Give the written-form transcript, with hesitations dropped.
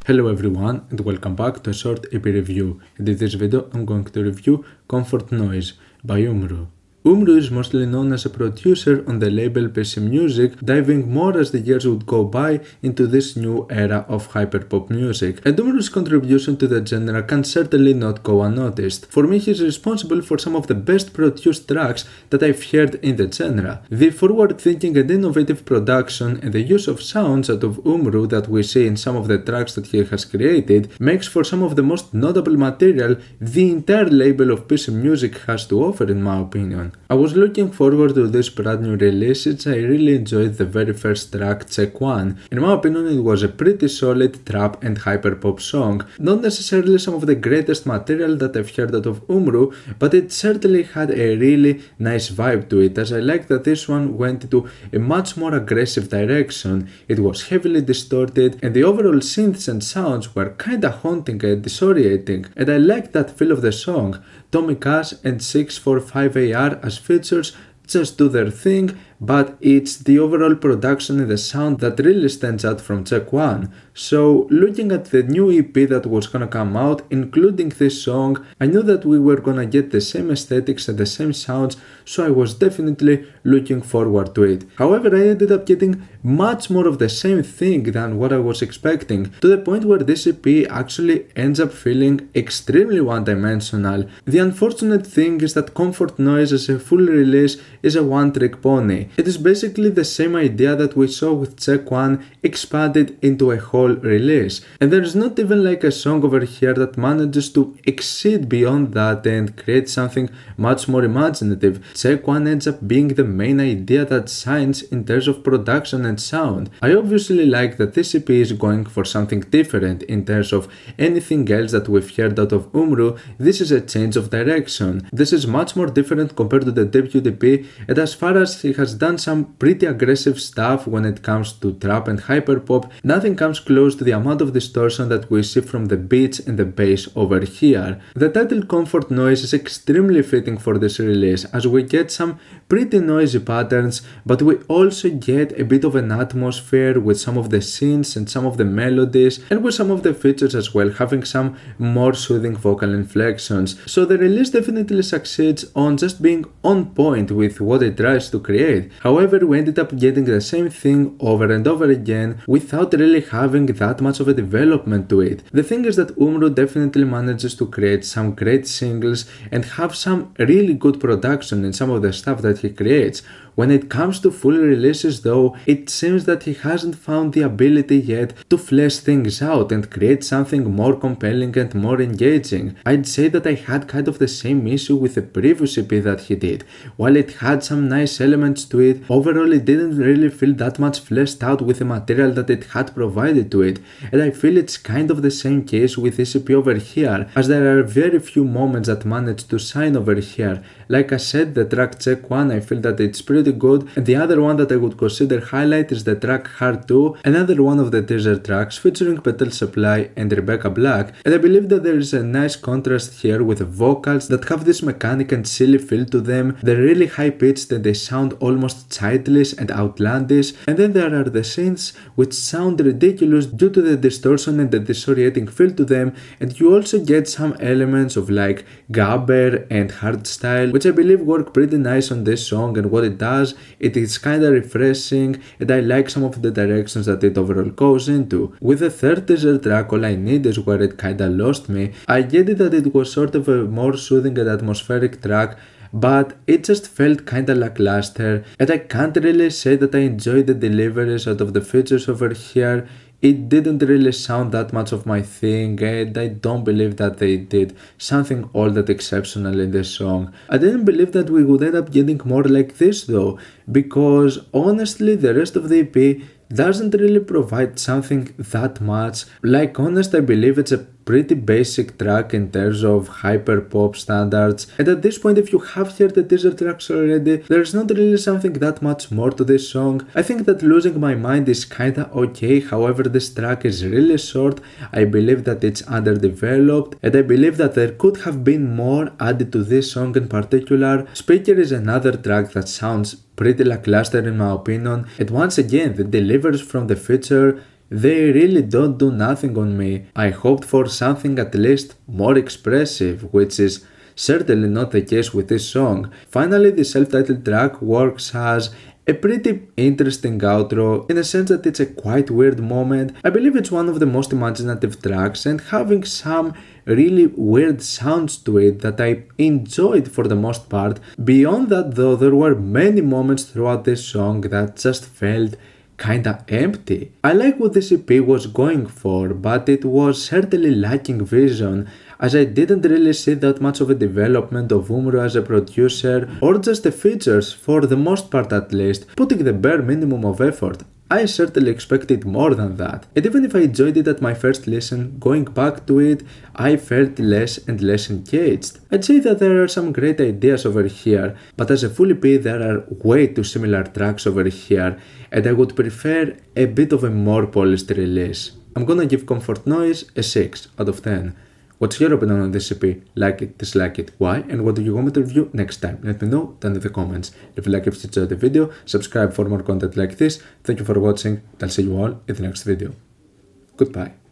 Hello everyone and welcome back to a short EP review. In this video I'm going to review Comfort Noise by Umru. Umru is mostly known as a producer on the label PC Music, diving more as the years would go by into this new era of hyperpop music, and Umru's contribution to the genre can certainly not go unnoticed. For me, he is responsible for some of the best produced tracks that I've heard in the genre. The forward-thinking and innovative production and the use of sounds out of Umru that we see in some of the tracks that he has created makes for some of the most notable material the entire label of PC Music has to offer, in my opinion. I was looking forward to this brand new release since I really enjoyed the very first track, Check 1. In my opinion, it was a pretty solid trap and hyperpop song, not necessarily some of the greatest material that I've heard out of Umru, but it certainly had a really nice vibe to it, as I like that this one went into a much more aggressive direction. It was heavily distorted and the overall synths and sounds were kinda haunting and disorienting, and I liked that feel of the song. Tommy Cash and 645AR as features just do their thing, but it's the overall production and the sound that really stands out from Check 1. So, looking at the new EP that was gonna come out, including this song, I knew that we were gonna get the same aesthetics and the same sounds, so I was definitely looking forward to it. However, I ended up getting much more of the same thing than what I was expecting, to the point where this EP actually ends up feeling extremely one-dimensional. The unfortunate thing is that Comfort Noise as a full release is a one-trick pony. It is basically the same idea that we saw with Check 1 expanded into a whole release, and there is not even like a song over here that manages to exceed beyond that and create something much more imaginative. Check 1 ends up being the main idea that shines in terms of production and sound. I obviously like that this EP is going for something different in terms of anything else that we've heard out of Umru. This is a change of direction. This is much more different compared to the debut EP, and as far as he has done some pretty aggressive stuff when it comes to trap and hyperpop, nothing comes close to the amount of distortion that we see from the beats and the bass over here. The title Comfort Noise is extremely fitting for this release, as we get some pretty noisy patterns, but we also get a bit of an atmosphere with some of the synths and some of the melodies, and with some of the features as well, having some more soothing vocal inflections. So the release definitely succeeds on just being on point with what it tries to create. However, we ended up getting the same thing over and over again without really having that much of a development to it. The thing is that Umru definitely manages to create some great singles and have some really good production in some of the stuff that he creates. When it comes to full releases though, it seems that he hasn't found the ability yet to flesh things out and create something more compelling and more engaging. I'd say that I had kind of the same issue with the previous EP that he did. While it had some nice elements to it, overall it didn't really feel that much fleshed out with the material that it had provided to it, and I feel it's kind of the same case with this EP over here, as there are very few moments that manage to shine over here. Like I said, the track Check 1, I feel that it's pretty good, and the other one that I would consider highlight is the track Hard 2, another one of the teaser tracks featuring Petal Supply and Rebecca Black, and I believe that there is a nice contrast here with the vocals that have this mechanic and silly feel to them. They're really high pitched and they sound almost childish and outlandish, and then there are the synths which sound ridiculous due to the distortion and the disorienting feel to them, and you also get some elements of like gabber and hardstyle, which I believe work pretty nice on this song. And what it does, it is kinda refreshing, and I like some of the directions that it overall goes into. With the third teaser track, All I Need, is where it kinda lost me. I get it that it was sort of a more soothing and atmospheric track, but it just felt kinda lackluster, and I can't really say that I enjoyed the deliveries out of the features over here. It didn't really sound that much of my thing, and I don't believe that they did something all that exceptional in this song. I didn't believe that we would end up getting more like this though, because honestly the rest of the EP doesn't really provide something that much. Like honest, I believe it's a pretty basic track in terms of hyperpop standards, and at this point, if you have heard the teaser tracks already, there's not really something that much more to this song. I think that Losing My Mind is kinda okay, however this track is really short. I believe that it's underdeveloped, and I believe that there could have been more added to this song in particular. Speaker is another track that sounds pretty lackluster in my opinion, and once again the deliveries from the feature They really don't do nothing on me. I hoped for something at least more expressive, which is certainly not the case with this song. Finally, the self-titled track works as a pretty interesting outro in a sense that it's a quite weird moment. I believe it's one of the most imaginative tracks and having some really weird sounds to it that I enjoyed for the most part. Beyond that though, there were many moments throughout this song that just felt kinda empty. I like what this EP was going for, but it was certainly lacking vision, as I didn't really see that much of a development of Umru as a producer, or just the features, for the most part at least, putting the bare minimum of effort. I certainly expected more than that, and even if I enjoyed it at my first listen, going back to it, I felt less and less engaged. I'd say that there are some great ideas over here, but as a full EP there are way too similar tracks over here, and I would prefer a bit of a more polished release. I'm gonna give Comfort Noise a 6 out of 10. What's your opinion on this EP? Like it, dislike it, why, and what do you want me to review next time? Let me know down in the comments. If you like if you enjoyed the video, subscribe for more content like this. Thank you for watching, and I'll see you all in the next video. Goodbye.